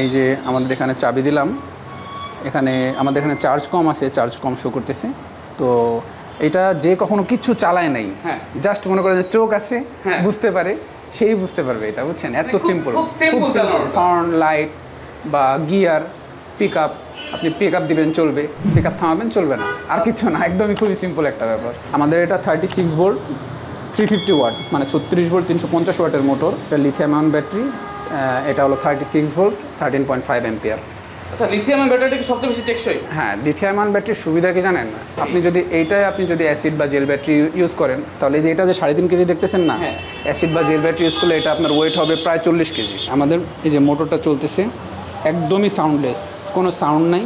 এই যে আমাদের এখানে চাবি দিলাম, এখানে আমাদের এখানে চার্জ কম আছে, চার্জ কম শো করতেছে। তো এটা যে কখনো কিচ্ছু চালায় নাই, হ্যাঁ, জাস্ট মনে করে যে চোখ আছে, বুঝতে পারে, সেই বুঝতে পারবে এটা, বুঝছেন? এত সিম্পল। হর্ন, লাইট বা গিয়ার, পিক আপ, আপনি পিক আপ দিবেন চলবে, পিক আপ থামাবেন চলবে না, আর কিছু না, একদমই খুবই সিম্পল একটা ব্যাপার। আমাদের এটা 36 ভোল্ট 350 ওয়াট, মানে 36 ভোল্ট 350 ওয়াটের মোটর। এটা লিথিয়াম আয়ন ব্যাটারি, এটা হলো 36 ভোল্ট 13.5 অ্যাম্পিয়ার। আচ্ছা, লিথিয়াম আয়ন ব্যাটারিটা কি সবচেয়ে বেশি টেকসই? হ্যাঁ, লিথিয়াম আয়ন ব্যাটারির সুবিধা কি জানেন? আপনি যদি অ্যাসিড বা জেল ব্যাটারি ইউজ করেন, তাহলে এই যে এটা যে 3.5 কেজি দেখতেছেন না, অ্যাসিড বা জেল ব্যাটারি ইউজ করলে এটা আপনার ওয়েট হবে প্রায় 40 কেজি। আমাদের এই যে মোটরটা চলতেছে একদমই সাউন্ডলেস, কোনো সাউন্ড নাই,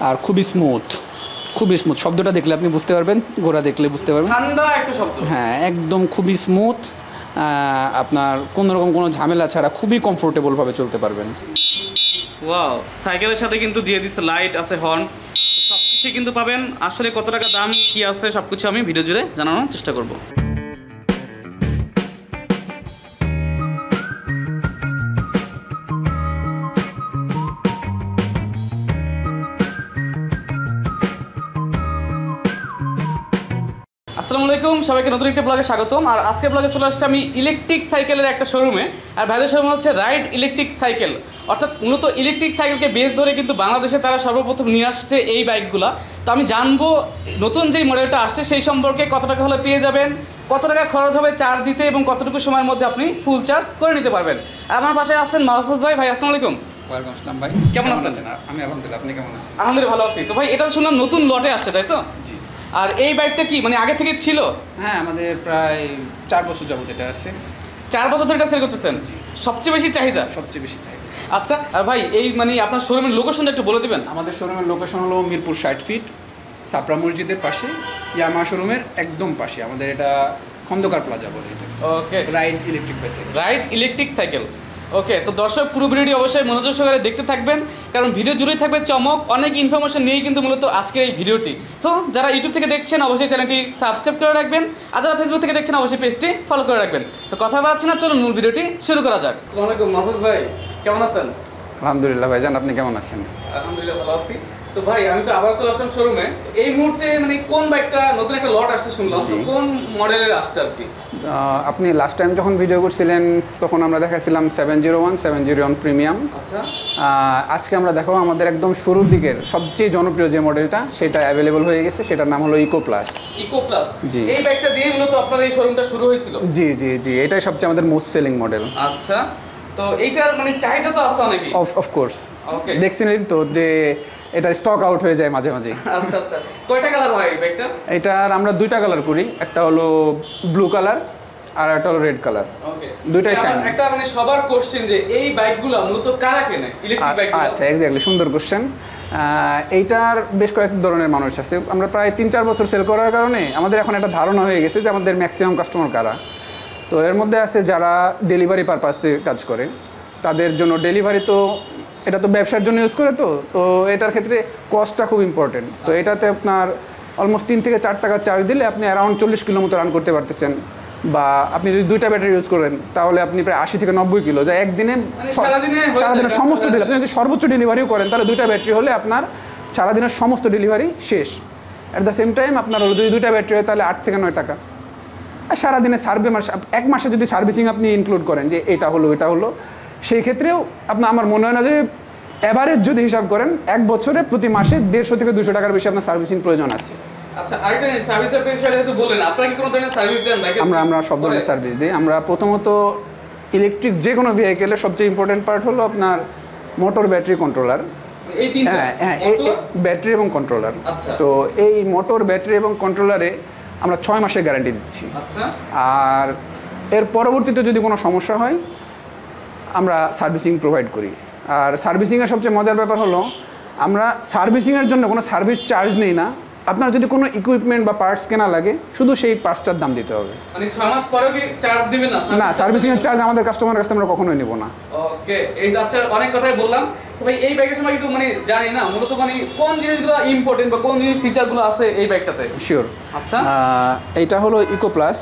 আর খুবই স্মুথ, খুবই স্মুথ। শব্দটা দেখলে আপনি বুঝতে পারবেন, গোড়া দেখলে বুঝতে পারবেন, ঠান্ডা একটা শব্দ। হ্যাঁ, একদম খুবই স্মুথ, আপনার কোনো রকম কোনো ঝামেলা ছাড়া খুবই কমফোর্টেবলভাবে চলতে পারবেন। ওয়াও, সাইকেলের সাথে কিন্তু দিয়ে দিচ্ছে লাইট আছে, হর্ন, সব কিছু কিন্তু পাবেন। আসলে কত টাকা দাম কি আছে সব কিছু আমি ভিডিও জুড়ে জানানোর চেষ্টা করব। আসসালামু আলাইকুম, সবাইকে নতুন একটা ব্লগে স্বাগতম। আর আজকের ব্লগে চলে আসছে আমি ইলেকট্রিক সাইকেলের একটা শোরুমে। আর ভাইদের শোরুম হচ্ছে রাইড ইলেকট্রিক সাইকেল, অর্থাৎ মূলত ইলেকট্রিক সাইকেলকে বেস ধরে কিন্তু বাংলাদেশে তারা সর্বপ্রথম নিয়ে আসছে এই বাইকগুলো। তো আমি জানবো নতুন যেই মডেলটা আসছে সেই সম্পর্কে, কত টাকা হলে পেয়ে যাবেন, কত টাকা খরচ হবে চার্জ দিতে এবং কতটুকু সময়ের মধ্যে আপনি ফুল চার্জ করে নিতে পারবেন। আমার পাশে আছেন মাহফুজ ভাই। ভাই আসসালামু আলাইকুম। ওয়ালাইকুম আসসালাম ভাই, কেমন আছেন? আমি আলহামদুলিল্লাহ, আপনি কেমন আছেন? আলহামদুলিল্লাহ ভালো আছি। তো ভাই এটা শুনলাম নতুন লটে আসছে, তাই তো? জি। আর এই বাইকটা কি মানে আগে থেকে ছিল? হ্যাঁ, আমাদের প্রায় 4 বছর যাবত এটা আছে। 4 বছর ধরে এটা সেল করতেছেন? সবচেয়ে বেশি চাহিদা? সবচেয়ে বেশি চাহিদা। আচ্ছা, আর ভাই এই মানে আপনার শোরুমের লোকেশনটা একটু বলে দিবেন। আমাদের শোরুমের লোকেশন হলো মিরপুর 60 ফিট, সাপরা মসজিদের পাশে, ইয়ামা শোরুমের একদম পাশে। আমাদের এটা খন্দকার প্লাজা বলে এটা। Okay, ride electric cycle. Ride electric cycle. Okay, তো দর্শক পুরো ভিডিওটি অবশ্যই মনোযোগ সহকারে দেখতে থাকবেন, কারণ ভিডিও জুড়েই থাকবে চমক, অনেক ইনফরমেশন নিয়েই কিন্তু মূলত আজকের এই ভিডিওটি। সো যারা ইউটিউব থেকে দেখছেন অবশ্যই চ্যানেলটি সাবস্ক্রাইব করে রাখবেন, আর যারা ফেসবুক থেকে দেখছেন অবশ্যই পেজটি ফলো করে রাখবেন। তো কথা বাড়াচ্ছি না, চলুন মূল ভিডিওটি শুরু করা যাক। আসসালামু আলাইকুম মাহফুজ ভাই, কেমন আছেন? আলহামদুলিল্লাহ ভাইজান, আপনি কেমন আছেন? আলহামদুলিল্লাহ ভালো আছি। তো ভাই আমি তো আবার চলে আসলাম শোরুমে। এই মুহূর্তে মানে কোন বাইকটা নতুন একটা লট আসছে শুনলাম, তো কোন মডেলের আসছে আর কি? আপনি লাস্ট টাইম যখন ভিডিও করছিলেন তখন আমরা দেখাছিলাম 701 প্রিমিয়াম। আচ্ছা, আজকে আমরা দেখাবো আমাদের একদম শুরুর দিকের সবচেয়ে জনপ্রিয় যে মডেলটা, সেটা অ্যাভেলেবল হয়ে গেছে, সেটার নাম হলো ইকো প্লাস। ইকো প্লাস, জি। এই বাইকটা দিয়ে মূলত আপনার এই শোরুমটা শুরু হয়েছিল? জি জি জি, এটাই সবচেয়ে আমাদের মোস্ট সেলিং মডেল। আচ্ছা, তো এইটার মানে চাহিদা তো আছে অনেকই। Of course. ওকে, দেখছিলেন তো যে এটা স্টক আউট হয়ে যায় মাঝে মাঝে। আচ্ছা আচ্ছা, কয়টা কালার হয় এই বাইকটা? এটার আমরা 2টা কালার করি, একটা হলো ব্লু কালার আর একটা হলো রেড কালার। ওকে, দুইটাই শাইন। একটা মানে সবার কোশ্চেন যে এই বাইকগুলো মূলত কারা কেনে, ইলেকট্রিক বাইকগুলো? আচ্ছা, এক্স্যাক্টলি, সুন্দর কোশ্চেন। এইটার বেশ কয়েক ধরনের মানুষ আছে। আমরা প্রায় 3-4 বছর সেল করার কারণে আমাদের এখন একটা ধারণা হয়ে গেছে যে আমাদের ম্যাক্সিমাম কাস্টমার কারা। তো এর মধ্যে আছে যারা ডেলিভারি পারপাসে কাজ করে, তাদের জন্য ডেলিভারি, তো এটা তো ব্যবসার জন্য ইউজ করে, তো তো এটার ক্ষেত্রে কস্টটা খুব ইম্পর্টেন্ট। তো এটাতে আপনার অলমোস্ট 3 থেকে 4 টাকা চার্জ দিলে আপনি অ্যারাউন্ড 40 কিলো মতো রান করতে পারতেছেন। বা আপনি যদি 2টা ব্যাটারি ইউজ করেন তাহলে আপনি প্রায় 80 থেকে 90 কিলো, যা একদিনে সারাদিনে সমস্ত ডেলিভারি। আপনি যদি সর্বোচ্চ ডেলিভারিও করেন তাহলে 2টা ব্যাটারি হলে আপনার সারাদিনের সমস্ত ডেলিভারি শেষ। অ্যাট দ্য সেম টাইম আপনার হলো যদি 2টা ব্যাটারি হয় তাহলে 8 থেকে 9 টাকা। আর সারাদিনে এক মাসে যদি সার্ভিসিং আপনি ইনক্লুড করেন যে এটা হলো সেই ক্ষেত্রেও আপনার, আমার মনে হয় না যে অ্যাভারেজ যদি হিসাব করেন 1 বছরে প্রতি মাসে 150 থেকে 200 টাকার বেশি আপনার সার্ভিসিং প্রয়োজন আছে। আচ্ছা, আরেকটা জিনিস, সার্ভিসের বিষয়ে যেহেতু বললেন, আপনারা কি কোনো ধরনের সার্ভিস দেন বাইকে? আমরা সব ধরনের সার্ভিস দিই। আমরা প্রথমত ইলেকট্রিক যে কোনো ভেহিকেলের সবচেয়ে ইম্পর্টেন্ট পার্ট হলো আপনার মোটর, ব্যাটারি, কন্ট্রোলার। এই তিনটা? হ্যাঁ, ব্যাটারি এবং কন্ট্রোলার। আচ্ছা, তো এই মোটর, ব্যাটারি এবং কন্ট্রোলারে আমরা 6 মাসের গ্যারান্টি দিচ্ছি। আচ্ছা, আর এর পরবর্তীতে যদি কোনো সমস্যা হয় আমরা সার্ভিসিং প্রোভাইড করি। আর সার্ভিসিংয়ের সবচেয়ে মজার ব্যাপার হলো আমরা সার্ভিসিংয়ের জন্য কোনো সার্ভিস চার্জ নেই না। আপনার যদি কোনো ইকুইপমেন্ট বা পার্টস কেনা লাগে, শুধু সেই পার্টসটার দাম দিতে হবে। মানে 6 মাস পরেও কি চার্জ দিবেন না? না, সার্ভিসিংয়ের চার্জ আমাদের কাস্টমারের কাছ থেকে আমরা কখনোই নেব না। ওকে, এই আচ্ছা, অনেক কথাই বললাম। তো ভাই এই বাইকের সময় একটু মানে জানি না মূলত মানে কোন জিনিসগুলো ইম্পর্টেন্ট বা কোন জিনিস ফিচারগুলো আছে এই বাইকটাতে। শিওর। আচ্ছা এইটা হলো ইকো প্লাস।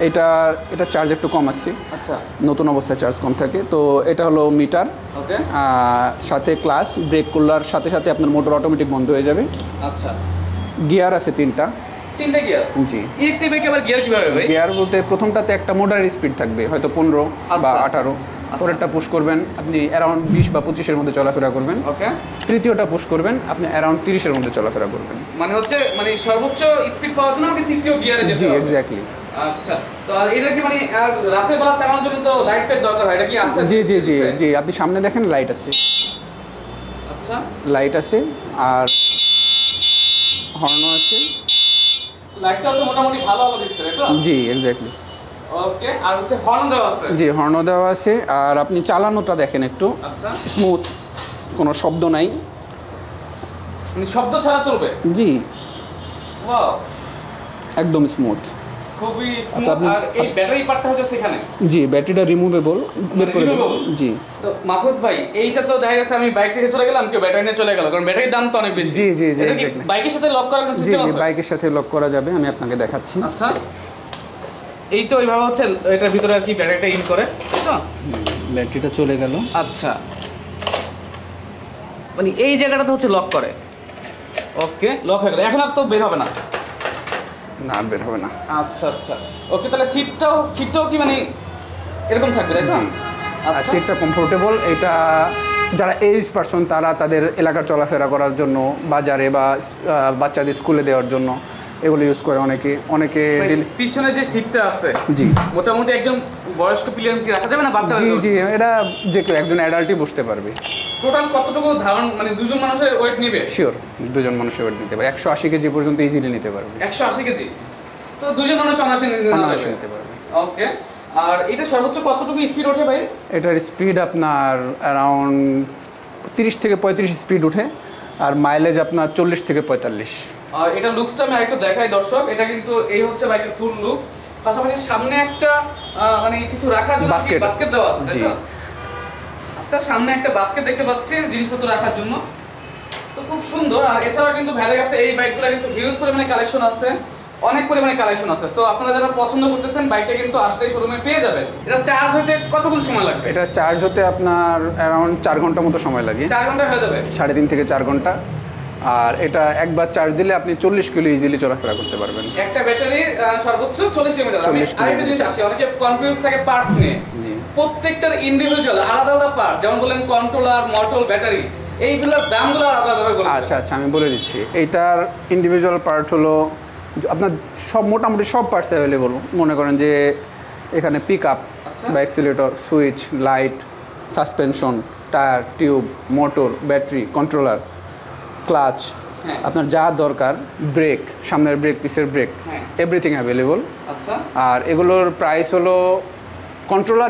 এটা চার্জ একটু কম আসছে, আচ্ছা নতুন অবস্থায় চার্জ কম থাকে। তো এটা হলো মিটার, ওকে, সাথে ক্লাস, ব্রেক করলার সাথে সাথে আপনার মোটর অটোমেটিক বন্ধ হয়ে যাবে। আচ্ছা গিয়ার আছে তিনটা গিয়ার। জি। ইলেকট্রিক বাইকে আবার গিয়ার কিভাবে ভাই? গিয়ার বলতে প্রথমটাতে একটা মোটর স্পিড থাকবে হয়তো 15 বা আচ্ছা। 18, পরেরটা পুশ করবেন আপনি অ্যারাউন্ড 20 বা 25-এর মধ্যে চলাফেরা করবেন। ওকে, তৃতীয়টা পুশ করবেন আপনি অ্যারাউন্ড 30-এর মধ্যে চলাফেরা করবেন। মানে হচ্ছে মানে সর্বোচ্চ স্পিড পাওয়ার জন্য আমাকে তৃতীয় গিয়ারে যেতে জি হবে। এক্স্যাক্টলি। আচ্ছা, তো আর এটা কি মানে আর রাতের বেলা চালানোর জন্য তো লাইটের দরকার হয়, এটা কি আছে? জি জি জি জি, আপনি সামনে দেখেন লাইট আছে, আচ্ছা লাইট আছে আর হর্নও আছে। লাইটটাও তো মোটামুটি ভালো আলো দিচ্ছে তাই তো? জি এক্স্যাক্টলি। ওকে, আর হচ্ছে হর্ন দেওয়া আছে। জি হর্নও দেওয়া আছে। আর আপনি চালানোটা দেখেন একটু আচ্ছা, স্মুথ, কোনো শব্দ নাই। মানে শব্দ ছাড়া চলবে? জি ওয়াও, একদম স্মুথ। খুবই তো স্মুথ। আপনি- আর এই ব্যাটারি পার্টটা হচ্ছে সেখানে। জি ব্যাটারিটা রিমুভেবল, বের করে দেবো। Removable? জি তো মাহফুজ ভাই এইটা তো দেখা গেছে আমি বাইক থেকে চলে গেলাম, কেউ ব্যাটারি নিয়ে চলে গেল, কারণ ব্যাটারির দাম তো অনেক বেশি। জি, জি, জি, এটা কি exactly. বাইকের সাথে লক করার কোনো জি সিস্টেম জি, আছে? বাইকের সাথে লক করা যাবে, আমি আপনাকে দেখাচ্ছি। আচ্ছা, এই তো এইভাবে হচ্ছে এটার ভিতরে আর কি ব্যাটারিটা ইন করে, তাই তো? ব্যাটারিটা চলে গেল। আচ্ছা, মানে এই জায়গাটাতে হচ্ছে লক করে। ওকে, লক হয়ে গেল, এখন আর তো বের হবে না। না বের হবে না। আচ্ছা আচ্ছা, ওকে, তাহলে সিটটাও কি মানে এরকম থাকবে তাই তো? জি। আর আচ্ছা, সিটটা কমফোর্টেবল। এটা যারা এজ পারসন তারা তাদের এলাকার চলাফেরা করার জন্য, বাজারে বা বাচ্চাদের স্কুলে দেওয়ার জন্য এগুলো ইউজ করে অনেকে পিছনে যে সিটটা আছে জি মোটামুটি একজন বয়স্ক প্লেয়ার কি রাখা যাবে না বাচ্চা? জি জি, এটা যে কেউ একজন অ্যাডাল্টই বসতে পারবে। টোটাল কতটুকু ধারণ মানে দুজন মানুষের ওয়েট নেবে? শিওর, দুজন মানুষের ওয়েট নিতে পারে, 180 কেজি পর্যন্ত ইজিলি নিতে পারবে। 180 কেজি, তো দুজন মানুষ অনায়াসে অনায়াসে নিতে পারবে। ওকে, আর এটা সর্বোচ্চ কতটুকু স্পিড ওঠে ভাই? এটার স্পিড আপনার অ্যারাউন্ড 30 থেকে 35 স্পিড উঠে, আর মাইলেজ আপনার 40 থেকে 45। আর এটা লুকসটা আমি আরেকটু দেখাই দর্শক, এটা কিন্তু এই হচ্ছে বাইকের ফুল লুক। পাশাপাশি সামনে একটা মানে কিছু রাখার জন্য বাস্কেট দেওয়া আছে তাই জি। তো? আচ্ছা, সামনে একটা বাস্কেট দেখতে পাচ্ছি জিনিসপত্র রাখার জন্য, তো খুব সুন্দর। আর এছাড়া কিন্তু ভাইদের কাছে এই বাইকগুলো কিন্তু হিউজ পরিমাণে কালেকশন আছে, অনেক পরিমাণে কালেকশন আছে। তো আপনারা যারা পছন্দ করতেছেন বাইকটা কিন্তু আসলেই শোরুমে পেয়ে যাবেন। এটা চার্জ হতে কতক্ষণ সময় লাগবে? এটা চার্জ হতে আপনার অ্যারাউন্ড 4 ঘন্টা মতো সময় লাগে। 4 ঘন্টা হয়ে যাবে? 3.5 থেকে 4 ঘন্টা। আর এটা একবার চার্জ দিলে আপনি 40 কিলো ইজিলি চলাফেরা করতে পারবেন। একটা ব্যাটারির সর্বোচ্চ 40 কিলোমিটার। আমি 40 আরেকটা জিনিস আসি, অনেকে কনফিউজ থাকে পার্টস নিয়ে। জি। প্রত্যেকটার ইন্ডিভিজুয়াল আলাদা আলাদা পার্ট, যেমন বললেন কন্ট্রোলার, মোটর, ব্যাটারি, এইগুলোর দামগুলো আলাদাভাবে বলুন। আচ্ছা আচ্ছা, আমি বলে দিচ্ছি। এইটার ইন্ডিভিজুয়াল পার্ট হলো আপনার সব মোটামুটি সব পার্টস অ্যাভেলেবল। মনে করেন যে এখানে পিক আপ আচ্ছা। বা accelerator, switch, light, suspension, tyre, tube, motor, battery, controller, clutch, হ্যাঁ। আপনার যা দরকার, ব্রেক, সামনের ব্রেক, পিসের ব্রেক, হ্যাঁ। Everything available. আচ্ছা, আর এগুলোর প্রাইস হলো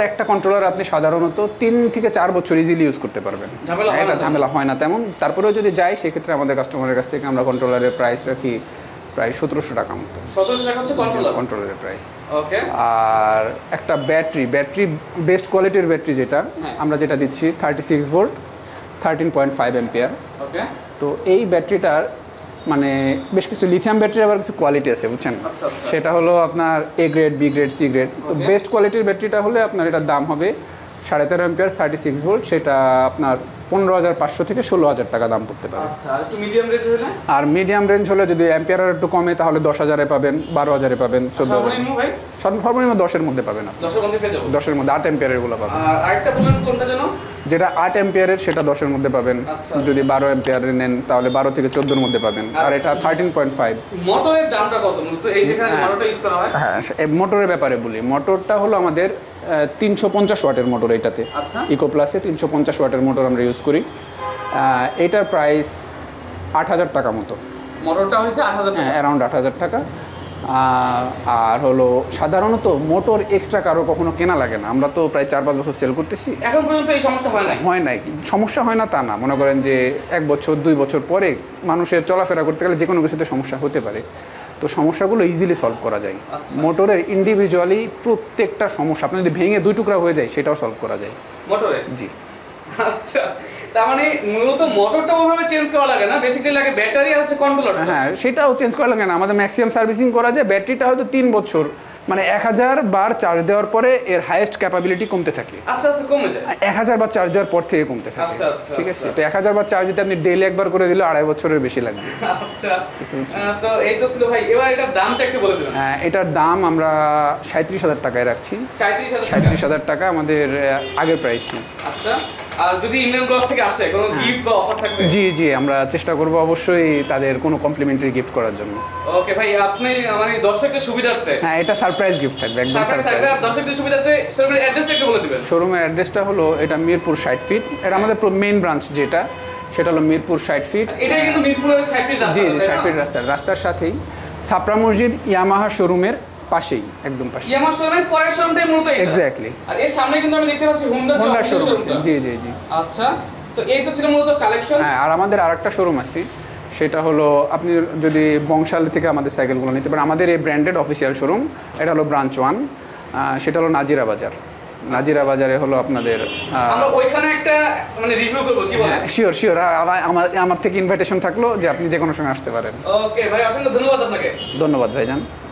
একটা কন্ট্রোলার আপনি সাধারণত 3 থেকে 4 বছর ইজিলি ইউজ করতে পারবেন। ঝামেলা হয় না এটা তেমন? ঝামেলা হয় না তেমন। তারপরেও যদি যাই সেক্ষেত্রে আমাদের কাস্টমারের কাছ থেকে আমরা কন্ট্রোলারের প্রাইস রাখি প্রায় 1700 টাকা মতো। 1700 টাকা হচ্ছে কন্ট্রোলার। কন্ট্রোলারের প্রাইস। ওকে, আর একটা ব্যাটারি বেস্ট কোয়ালিটির ব্যাটারি যেটা হ্যাঁ। আমরা যেটা দিচ্ছি 36 ভোল্ট 13.5 অ্যাম্পিয়ার। ওকে, তো এই ব্যাটারিটার মানে বেশ কিছু লিথিয়াম ব্যাটারি আবার কিছু কোয়ালিটি আছে বুঝছেন। আচ্ছা, আচ্ছা। সেটা হলো আপনার A grade, B grade, C grade. তো Okay. বেস্ট কোয়ালিটির ব্যাটারিটা হলে আপনার এটার দাম হবে 13.5 অ্যাম্পিয়ার 36 ভোল্ট, সেটা আপনার 15,500 থেকে 16,000 টাকা দাম পড়তে পারে। আচ্ছা, আর একটু মিডিয়াম রেঞ্জ হলে? আর মিডিয়াম রেঞ্জ হলে যদি অ্যাম্পিয়ার একটু কমে তাহলে 10,000-এ পাবেন, 12,000-এ পাবেন, 14,000। সর্বনিম্ন ভাই সর্বনিম্ন 10-এর মধ্যে পাবেন আপনি। 10 এর মধ্যে পেয়ে যাবো। 10-এর মধ্যে 8 অ্যাম্পিয়ারের গুলো পাবেন। আর আরেকটা বললেন কোনটা যেন? যেটা 8 অ্যাম্পিয়ারের সেটা 10-এর মধ্যে পাবেন। আচ্ছা, যদি 12 অ্যাম্পিয়ারের নেন তাহলে 12 থেকে 14-এর মধ্যে পাবেন। আর এটা 13.5। মোটরের দামটা কত মূলত এই যেখানে মোটরটা ইউজ করা হয়? হ্যাঁ, মোটরের ব্যাপারে বলি। মোটরটা হলো আমাদের 350 ওয়াটের মোটর এটাতে। আচ্ছা, ইকো প্লাসে 350 ওয়াটের মোটর আমরা ইউজ করি। এটার প্রাইস 8,000 টাকা মতো। মোটরটা হয়েছে 8000 টাকা। অ্যারাউন্ড 8,000 টাকা। আর হলো সাধারণত মোটর এক্সট্রা কারো কখনো কেনা লাগে না। আমরা তো প্রায় 4-5 বছর সেল করতেছি, এখন পর্যন্ত এই সমস্যা হয় নাই? হয় নাই। সমস্যা হয় না তা না, মনে করেন যে 1 বছর 2 বছর পরে মানুষের চলাফেরা করতে গেলে যে কোনো কিছুতে সমস্যা হতে পারে। তো সমস্যাগুলো ইজিলি সলভ করা যায়। আচ্ছা। মোটরের ইন্ডিভিজুয়ালি প্রত্যেকটা সমস্যা আপনি যদি ভেঙে 2 টুকরা হয়ে যায় সেটাও সলভ করা যায় মোটরে? জি। আচ্ছা, তার মানে মূলত মোটরটা ওইভাবে চেঞ্জ করা লাগে না, বেসিক্যালি লাগে ব্যাটারি আর হচ্ছে কন্ট্রোলার। হ্যাঁ, সেটাও চেঞ্জ করা লাগে না, আমাদের ম্যাক্সিমাম সার্ভিসিং করা যায়। ব্যাটারিটা হয়তো 3 বছর, মানে 1000 বার চার্জ দেওয়ার পরে এর হাইয়েস্ট ক্যাপাবিলিটি কমতে থাকে, আস্তে আস্তে কমে যায়। 1000 বার চার্জ দেওয়ার পর থেকে কমতে থাকে। আচ্ছা, আচ্ছা, ঠিক আছে, তো 1000 বার চার্জ দিতে আপনি ডেইলি একবার করে দিলে 2.5 বছরের বেশি লাগবে। আচ্ছা, তো এই তো ছিল ভাই, এবার এটার দামটা একটু বলে দিবেন। এটার দাম আমরা 37,000 টাকায় রাখছি। 37,000 টাকা আমাদের আগের প্রাইসই। আচ্ছা, আর যদি ইন্ডিয়ান ব্লগ থেকে আসে কোনো গিফট বা অফার থাকবে? জি জি, আমরা চেষ্টা করব অবশ্যই তাদের কোনো কমপ্লিমেন্টারি গিফট করার জন্য। ওকে ভাই, আপনি মানে দর্শকদের সুবিধার্থে হ্যাঁ, এটা সারপ্রাইজ গিফট থাকবে, একদম সারপ্রাইজ। দর্শকদের সুবিধার্থে শোরুমের অ্যাড্রেসটা একটু বলে দিবেন। শোরুমের অ্যাড্রেসটা হলো এটা মিরপুর 60 ফিট। এটা আমাদের মেইন ব্রাঞ্চ যেটা, সেটা হলো মিরপুর 60 ফিট। এটাই কিন্তু মিরপুরের 60 ফিট রাস্তা। জি জি, 60 ফিট রাস্তার সাথেই ছাপড়া মসজিদ ইয়ামাহা শোরুমের পাশেই, একদম পাশে। ইয়ামাহা শোরুমের পরের শোরুমটাই মূলত এটা। এক্স্যাক্টলি। আর এর সামনে কিন্তু আমি দেখতে পাচ্ছি হোন্ডা শোরুম। জি জি জি। আচ্ছা, তো এই তো ছিল মূলত কালেকশন। হ্যাঁ, আর আমাদের আরেকটা শোরুম আছে, সেটা হলো আপনি যদি বংশালী থেকে আমাদের সাইকেলগুলো নিতে পারেন। আমাদের এই ব্র্যান্ডেড অফিসিয়াল শোরুম, এটা হলো ব্রাঞ্চ 1, সেটা হলো নাজিরা বাজার। নাজিরা বাজারে হলো আপনাদের আমরা ওইখানে একটা মানে রিভিউ করব, কি বলেন? শিওর শিওর, আমার থেকে ইনভাইটেশন থাকলো যে আপনি যে কোনো সময় আসতে পারেন। ওকে ভাই, অসংখ্য ধন্যবাদ আপনাকে। ধন্যবাদ ভাইজান।